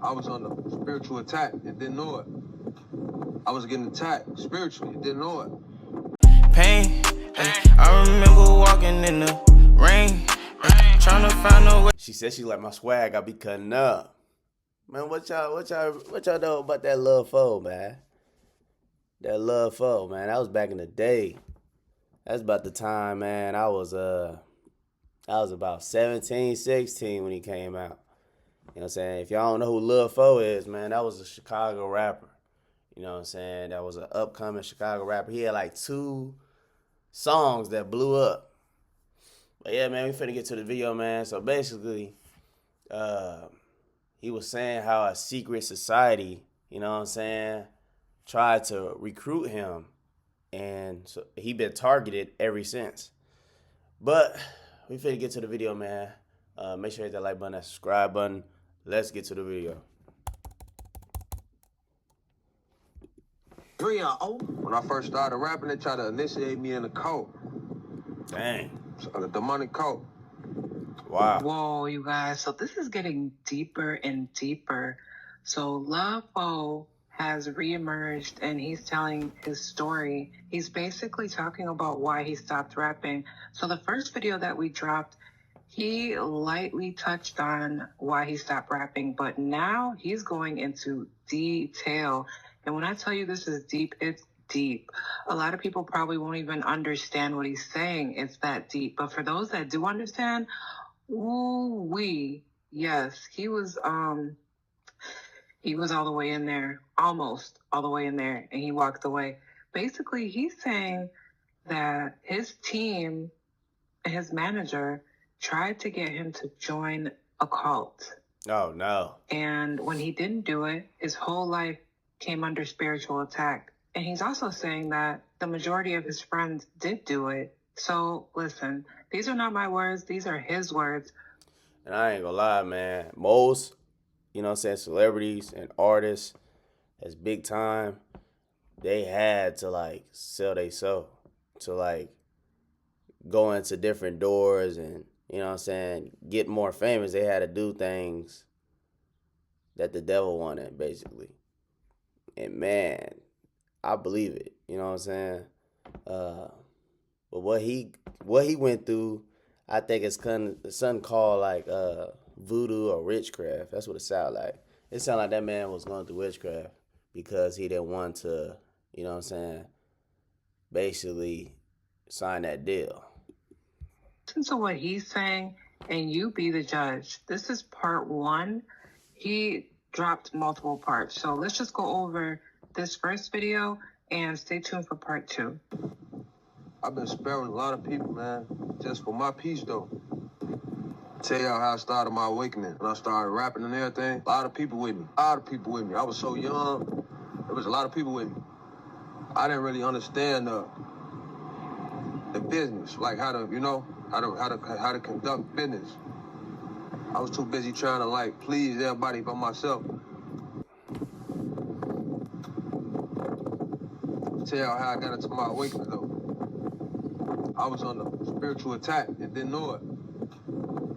I was under spiritual attack and didn't know it. I was getting attacked spiritually and didn't know it. Pain, I remember walking in the rain, trying to find a way. She said she like my swag, I be cutting up. Man, what y'all know about that Lil Foe, man? That Lil Foe, man. That was back in the day. That's about the time, man. I was about 17, 16 when he came out. You know what I'm saying? If y'all don't know who Lil Foe is, man, that was a Chicago rapper. You know what I'm saying? That was an upcoming Chicago rapper. He had like 2 songs that blew up. But yeah, man, we finna get to the video, man. So basically, he was saying how a secret society, you know what I'm saying, tried to recruit him. And so he been targeted ever since. But we finna get to the video, man. Make sure you hit that like button, that subscribe button. Let's get to the video. When I first started rapping, they tried to initiate me in a cult. Dang. A demonic cult. Wow. Whoa, you guys. So this is getting deeper and deeper. So Lil Foe has reemerged and he's telling his story. He's basically talking about why he stopped rapping. So the first video that we dropped, he lightly touched on why he stopped rapping, but now he's going into detail. And when I tell you this is deep, it's deep. A lot of people probably won't even understand what he's saying. It's that deep. But for those that do understand, ooh-wee, yes, he was all the way in there, almost all the way in there, and he walked away. Basically, he's saying that his team, his manager, tried to get him to join a cult. Oh, no. And when he didn't do it, his whole life came under spiritual attack. And he's also saying that the majority of his friends did do it. So, listen, these are not my words. These are his words. And I ain't gonna lie, man. Most, you know what I'm saying, celebrities and artists that's big time, they had to, like, sell their soul to, like, go into different doors and, you know what I'm saying, get more famous. They had to do things that the devil wanted, basically. And, man, I believe it. You know what I'm saying? But what he went through, I think it's something called like voodoo or witchcraft. That's what it sounded like. It sounded like that man was going through witchcraft because he didn't want to, you know what I'm saying, basically sign that deal. Listen to what he's saying and you be the judge. This is part 1. He dropped multiple parts. So let's just go over this first video and stay tuned for part 2. I've been sparing a lot of people, man, just for my peace, though. Tell y'all how I started my awakening. When I started rapping and everything, a lot of people with me. I was so young. There was a lot of people with me. I didn't really understand the business, like how to conduct business. I was too busy trying to like please everybody but myself. Tell y'all how I got into my awakening, though. I was under spiritual attack and didn't know it.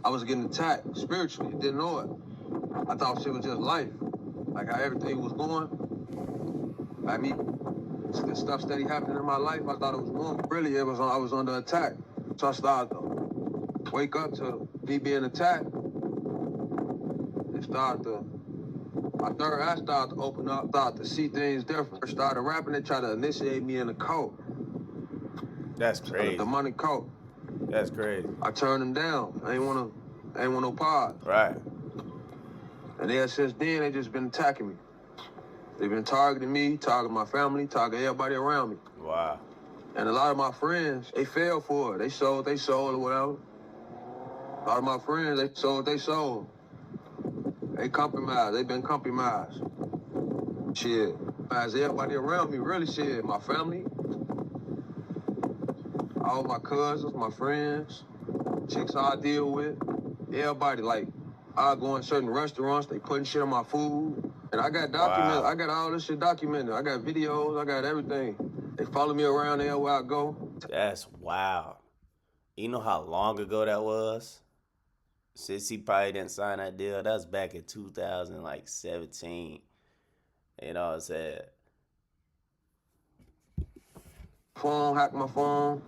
I was getting attacked spiritually and didn't know it. I thought shit was just life, like how everything was going. I mean, the stuff steady happening in my life, I thought it was normal. Really, I was under attack. So I started to wake up to me being attacked. My third eye started to open up, started to see things different. I started rapping, they tried to initiate me in a cult. That's crazy. A demonic cult. That's crazy. I turned them down. I ain't want no part. Right. And ever since then, they just been attacking me. They've been targeting me, targeting my family, targeting everybody around me. Wow. And a lot of my friends, they fell for it. They sold or whatever. A lot of my friends, they sold. They compromised. They been compromised. Shit. As everybody around me, really shit. My family, all my cousins, my friends, chicks I deal with, everybody, like, I go in certain restaurants, they putting shit on my food. And I got documented. Wow. I got all this shit documented. I got videos, I got everything. They follow me around there where I go. That's wild. You know how long ago that was? since he probably didn't sign that deal, that was back in 2017. You know what I'm saying? Phone, hack my phone,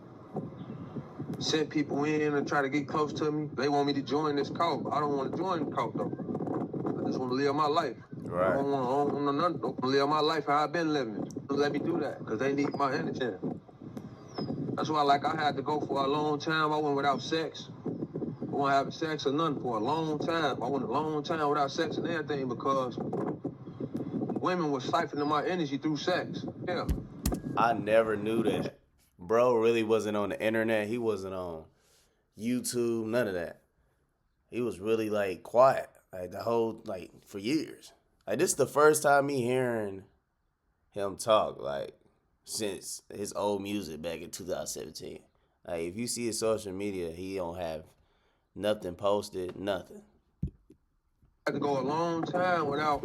send people in and try to get close to me. They want me to join this cult. I don't want to join the cult though. I just want to live my life. Right. I don't want nothing. I want to live my life how I've been living. Don't let me do that because they need my energy. That's why, like, I had to go for a long time. I went without sex. I wasn't having sex or nothing for a long time. I went a long time without sex and everything because women were siphoning my energy through sex. Yeah. I never knew that. Bro really wasn't on the internet. He wasn't on YouTube, none of that. He was really, like, quiet, like, the whole, like, for years. Like, this is the first time me hearing him talk, like, since his old music back in 2017. Like, if you see his social media, he don't have nothing posted, nothing. I had to go a long time without,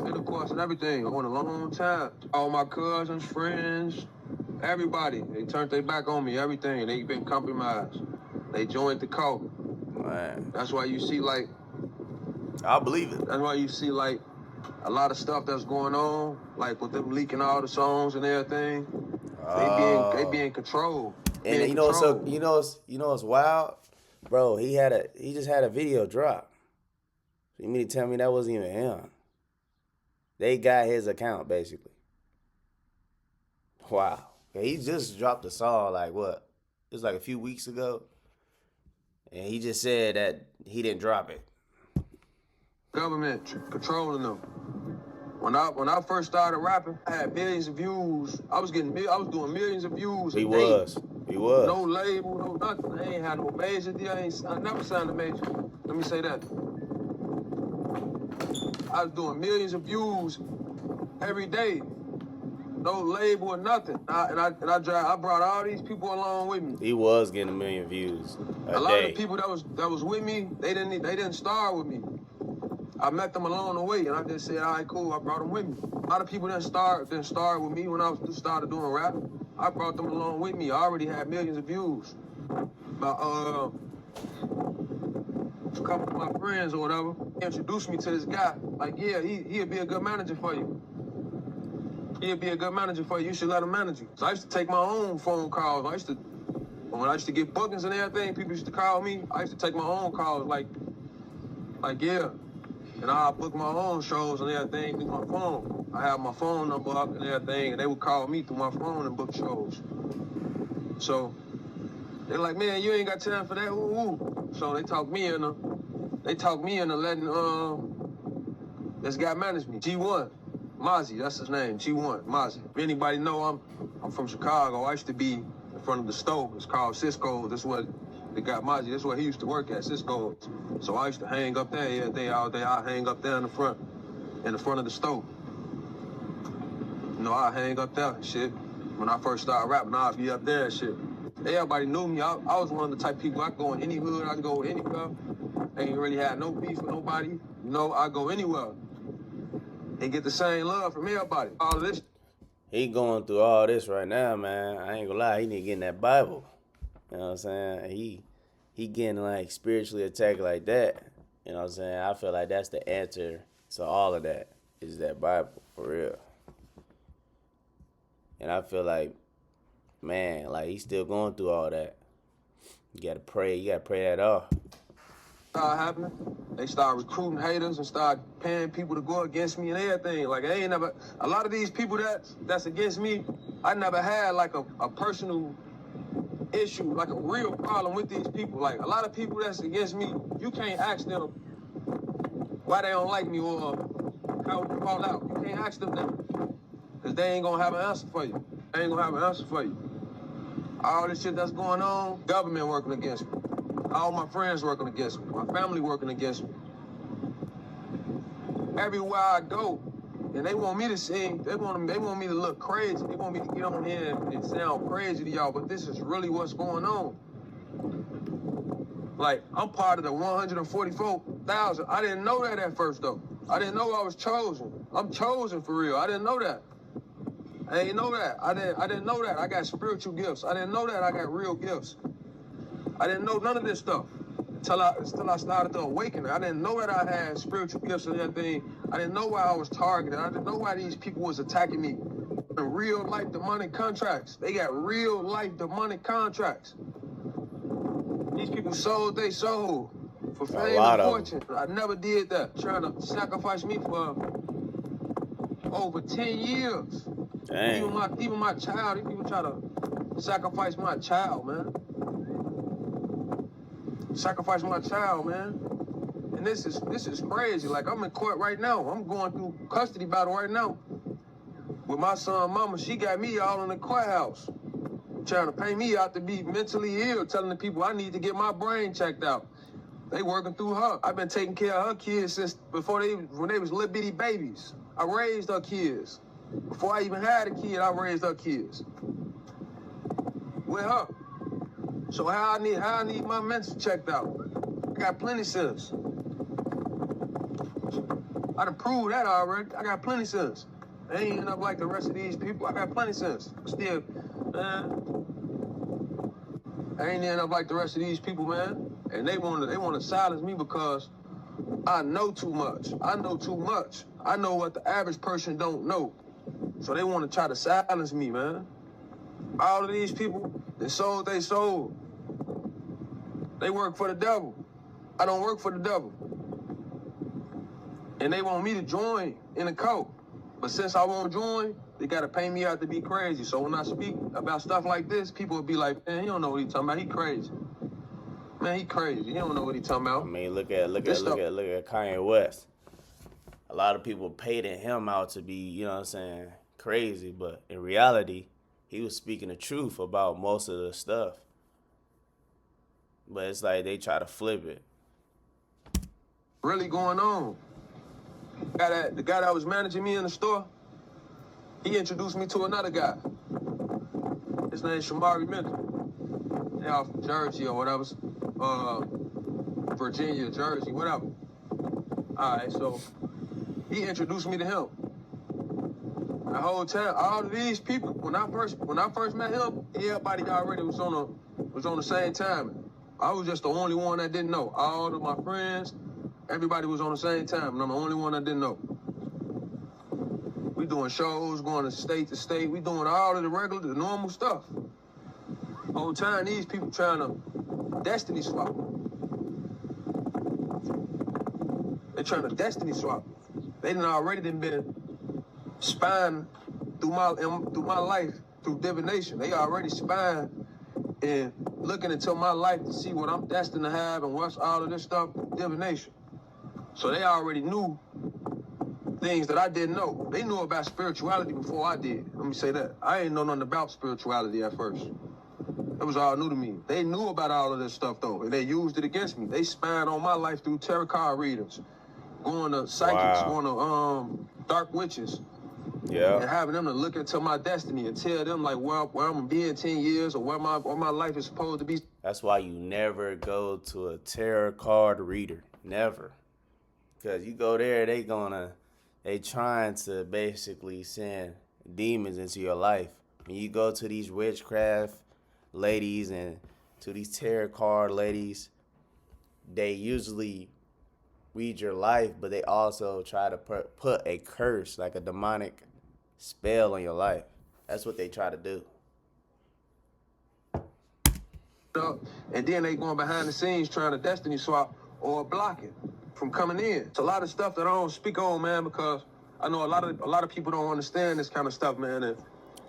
intercourse and everything. I went a long time. All my cousins, friends, everybody, they turned their back on me, everything. They been compromised. They joined the cult. Man, That's why you see, like, I believe it. that's why you see, like, a lot of stuff that's going on, like with them leaking all the songs and everything. They being controlled. And you know what's wild, bro? He just had a video drop. You mean to tell me that wasn't even him? They got his account basically. Wow. He just dropped a song like what? It was like a few weeks ago, and he just said that he didn't drop it. Government controlling them. When I first started rapping, I had millions of views. I was doing millions of views. He was. No label, no nothing. I ain't had no major deal. I never signed a major. Let me say that. I was doing millions of views every day. No label or nothing. I brought all these people along with me. He was getting 1 million views a lot day. of the people that was with me, they didn't start with me. I met them along the way, and I just said, all right, cool, I brought them with me. A lot of people didn't start with me when I started doing rap. I brought them along with me. I already had millions of views. A couple of my friends or whatever introduced me to this guy. Like, yeah, he'll be a good manager for you. He'll be a good manager for you. You should let him manage you. So I used to take my own phone calls. When I used to get bookings and everything, people used to call me. I used to take my own calls, like yeah. And I book my own shows and everything through my phone. I have my phone number up and everything, and they would call me through my phone and book shows. So they're like, man, you ain't got time for that. Ooh. So they talked me into letting this guy manage me. G1, Mozzie, that's his name. G1, Mozzie. If anybody know, I'm from Chicago. I used to be in front of the stove. It's called Cisco. That's what they got Mozzie. That's where he used to work at, Cisco. So I used to hang up there every day, all day. I hang up there in the front of the stove. I hang up there and shit. When I first started rapping, I'd be up there and shit. Everybody knew me. I was one of the type of people, I could go in any hood, I could go anywhere. Ain't really had no beef with nobody. I go anywhere. And get the same love from everybody. All of this. He going through all this right now, man. I ain't gonna lie, he need to get in that Bible. You know what I'm saying? He getting like spiritually attacked like that. You know what I'm saying? I feel like that's the answer to all of that, is that Bible, for real. And I feel like, man, like he's still going through all that. You gotta pray that off. Started happening. They started recruiting haters and started paying people to go against me and everything. Like, I ain't never, a lot of these people that's against me, I never had like a personal issue, like a real problem with these people. Like, a lot of people that's against me, you can't ask them why they don't like me or how we fall out. You can't ask them that, because they ain't gonna have an answer for you. They ain't gonna have an answer for you. All this shit that's going on, government working against me. All my friends working against me. My family working against me. Everywhere I go, and they want me to sing, they want me to look crazy. They want me to get on here and sound crazy to y'all, but this is really what's going on. Like, I'm part of the 144,000. I didn't know that at first, though. I didn't know I was chosen. I'm chosen for real. I didn't know that. I didn't know that. I didn't know that. I got spiritual gifts. I didn't know that I got real gifts. I didn't know none of this stuff. till I started to awaken. I didn't know that I had spiritual gifts and everything. I didn't know why I was targeted. I didn't know why these people was attacking me. In real life demonic contracts. They got real life demonic contracts. These people sold they soul for fame and fortune. I never did that. Trying to sacrifice me for over 10 years. Dang. Even my child, these people try to sacrifice my child, man. Sacrifice my child, man. And this is crazy. Like, I'm in court right now. I'm going through custody battle right now. With my son, mama, she got me all in the courthouse. Trying to pay me out to be mentally ill, telling the people I need to get my brain checked out. They working through her. I've been taking care of her kids since when they was little bitty babies. I raised her kids. Before I even had a kid, I raised her kids. With her. So how I need my mental checked out. I got plenty sense. I done proved that already. I got plenty sense. I ain't end up like the rest of these people. I got plenty sense. Still, man. I ain't end up like the rest of these people, man. And they want to silence me because I know too much. I know too much. I know what the average person don't know. So they want to try to silence me, man. All of these people, they sold they soul. They work for the devil. I don't work for the devil. And they want me to join in the cult. But since I won't join, they got to pay me out to be crazy. So when I speak about stuff like this, people will be like, man, he don't know what he's talking about. He crazy. Man, he crazy. He don't know what he's talking about. I mean, look at Kanye West. A lot of people painted him out to be, you know what I'm saying, crazy. But in reality, he was speaking the truth about most of the stuff. But it's like they try to flip it. Really going on. The guy that was managing me in the store, he introduced me to another guy. His name's Shamari Mentor. They off Jersey or whatever. Virginia, Jersey, whatever. All right, so he introduced me to him. The whole time, all of these people, when I first met him, everybody already was on the same time. I was just the only one that didn't know. All of my friends, everybody was on the same time, and I'm the only one that didn't know. We doing shows, going to state. We doing all of the normal stuff. Whole time, these people trying to destiny swap. They trying to destiny swap. They done already been spying through my life through divination. They already spying and looking into my life to see what I'm destined to have and what's all of this stuff, divination. So they already knew things that I didn't know. They knew about spirituality before I did. Let me say that. I ain't know nothing about spirituality at first. It was all new to me. They knew about all of this stuff though, and they used it against me. They spying on my life through tarot card readings, going to psychics, going to dark witches. Yeah. And having them to look into my destiny and tell them like where I'm gonna be in 10 years or where my life is supposed to be. That's why you never go to a tarot card reader. Never. Because you go there, they trying to basically send demons into your life. When you go to these witchcraft ladies and to these tarot card ladies, they usually read your life, but they also try to put a curse, like a demonic spell on your life. That's what they try to do. And then they going behind the scenes trying to destiny swap or block it from coming in. It's a lot of stuff that I don't speak on, man, because I know a lot of people don't understand this kind of stuff, man. And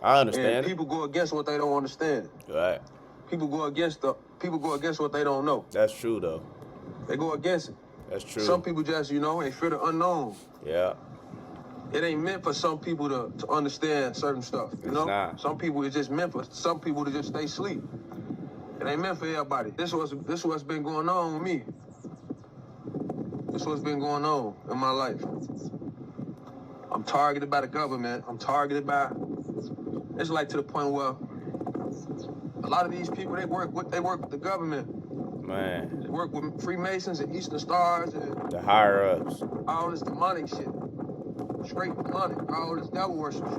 I understand. And people go against what they don't understand. Right. People go against what they don't know. That's true though. They go against it. That's true. Some people just, they fear the unknown. Yeah. It ain't meant for some people to understand certain stuff, you know? Not. Some people, it's just meant for some people to just stay asleep. It ain't meant for everybody. This is what's been going on with me. This is what's been going on in my life. I'm targeted by the government. I'm targeted by, it's like to the point where a lot of these people, they work with the government. Man. They work with Freemasons and Eastern Stars and the higher ups. All this demonic shit. Straight demonic. All this devil worship shit.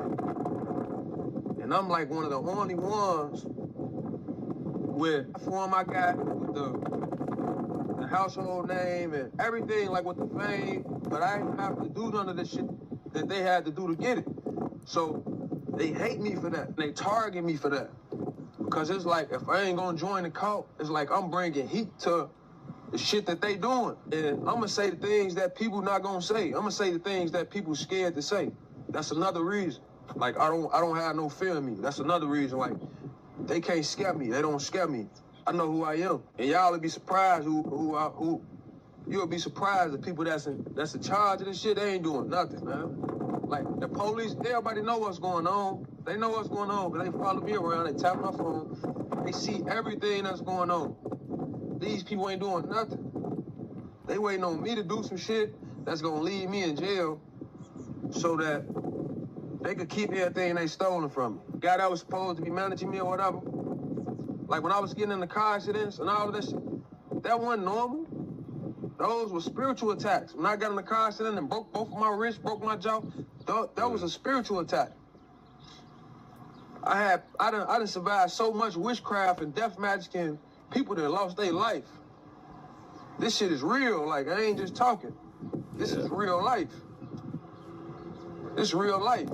And I'm like one of the only ones with the platform I got, with the household name and everything, like with the fame, but I didn't have to do none of the shit that they had to do to get it. So they hate me for that. They target me for that. Because it's like, if I ain't gonna join the cult, it's like I'm bringing heat to the shit that they doing. And I'm gonna say the things that people not gonna say. I'm gonna say the things that people scared to say. That's another reason. Like, I don't have no fear in me. That's another reason. Like, they can't scare me. They don't scare me. I know who I am. And y'all will be surprised you'll be surprised the people that's in charge of this shit, they ain't doing nothing, man. Like, the police, everybody know what's going on. They know what's going on, but they follow me around, they tap my phone, they see everything that's going on. These people ain't doing nothing. They waiting on me to do some shit that's gonna leave me in jail so that they could keep everything they stolen from me. Guy that was supposed to be managing me or whatever, like when I was getting in the car accidents and all of that shit, that wasn't normal. Those were spiritual attacks. When I got in the car accident and broke both of my wrists, broke my jaw, that was a spiritual attack. I done survived so much witchcraft and death magic and people that lost their life. This shit is real. Like, I ain't just talking. This is real life. This is real life.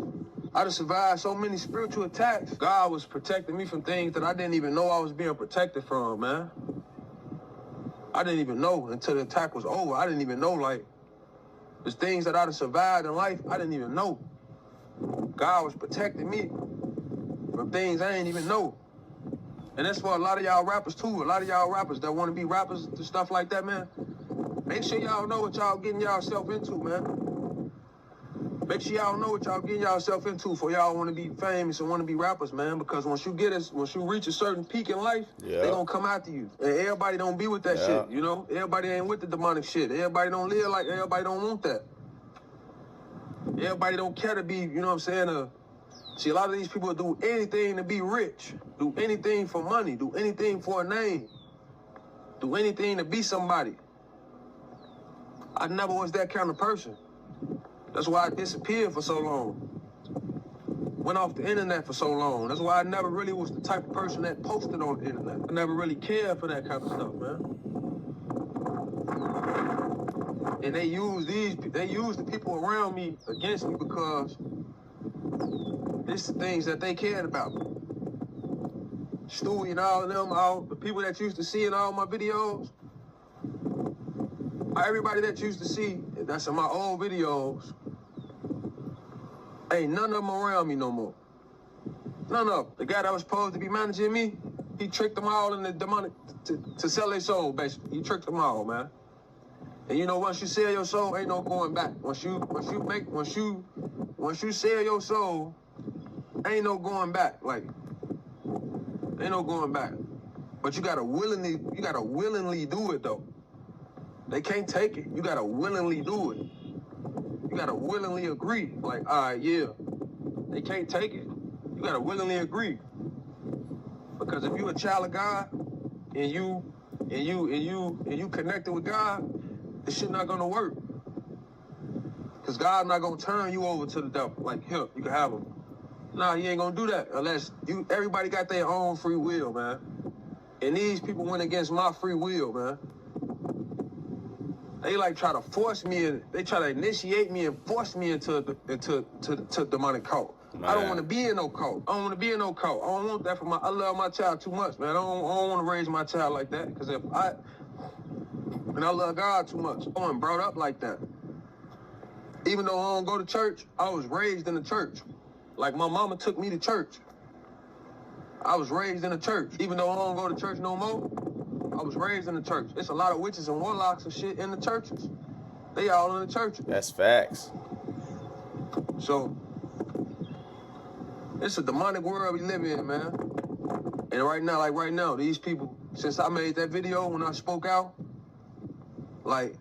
I done survived so many spiritual attacks. God was protecting me from things that I didn't even know I was being protected from, man. I didn't even know until the attack was over. I didn't even know, like, there's things that I done survived in life, I didn't even know. God was protecting me from things I didn't even know. And that's for a lot of y'all rappers, too. A lot of y'all rappers that want to be rappers and stuff like that, man. Make sure y'all know what y'all getting yourself into, man. Make sure y'all know what y'all getting yourself into for y'all want to be famous and want to be rappers, man. Because once you reach a certain peak in life, they gonna come after you. And everybody don't be with that shit, you know? Everybody ain't with the demonic shit. Everybody don't live like, everybody don't want that. Everybody don't care to be, you know what I'm saying? See, a lot of these people do anything to be rich, do anything for money, do anything for a name, do anything to be somebody. I never was that kind of person. That's why I disappeared for so long. Went off the internet for so long. That's why I never really was the type of person that posted on the internet. I never really cared for that kind of stuff, man. And they use the people around me against me because it's the things that they cared about. Stewie and all of them, all the people that used to see in all my videos, everybody that used to see, that's in my old videos, ain't none of them around me no more. None of them. The guy that was supposed to be managing me, he tricked them all in the demonic to sell their soul, basically. He tricked them all, man. And you know, once you sell your soul, ain't no going back. Once you sell your soul, ain't no going back. Like, ain't no going back. But you gotta willingly do it though. They can't take it. You gotta willingly do it. You gotta willingly agree. Like, all right, yeah. They can't take it. You gotta willingly agree. Because if you a child of God and you connected with God, this shit not gonna work. Because God's not gonna turn you over to the devil. Like, here, you can have him. Nah, he ain't gonna do that unless everybody got their own free will, man. And these people went against my free will, man. They like try to force me, they try to initiate me and force me into demonic cult. Man. I don't want to be in no cult. I don't want to be in no cult. I don't want that for I love my child too much, man. I don't want to raise my child like that. Because and I love God too much. I wasn't brought up like that. Even though I don't go to church, I was raised in the church. Like my mama took me to church. I was raised in the church. Even though I don't go to church no more, I was raised in the church. It's a lot of witches and warlocks and shit in the churches. They all in the churches. That's facts. So, it's a demonic world we live in, man. And right now, these people, since I made that video when I spoke out, like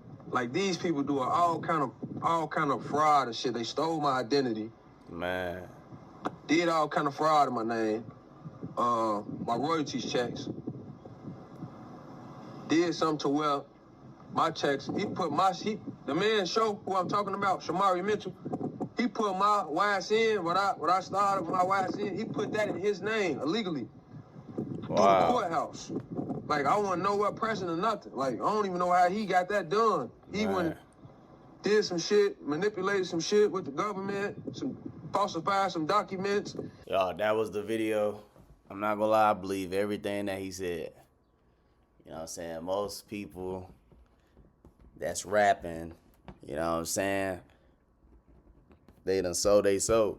these people do all kind of fraud and shit. They stole my identity. Man. Did all kind of fraud in my name. My royalties checks. Did something to where my checks, the man show who I'm talking about, Shamari Mitchell, he put my YSN, what I started with my YSN, he put that in his name illegally. Wow. Through the courthouse. Like, I wasn't nowhere pressing or nothing. Like, I don't even know how he got that done. He Right. did some shit, manipulated some shit with the government, falsified some documents. Y'all, that was the video. I'm not gonna lie, I believe everything that he said. You know what I'm saying? Most people that's rapping, you know what I'm saying? They done sold they soul.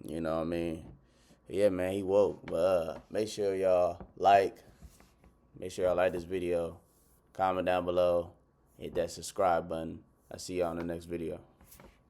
You know what I mean? Yeah, man, he woke. But make sure y'all like this video. Comment down below. Hit that subscribe button. I'll see y'all on the next video.